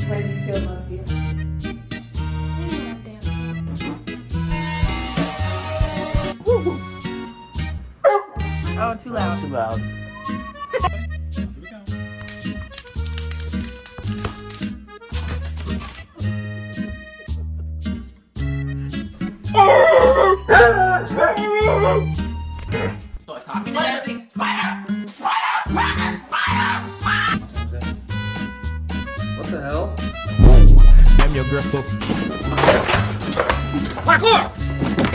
Maybe you kill my skin. Oh, too loud. Too loud. What the hell? Damn your girl so. Parkour!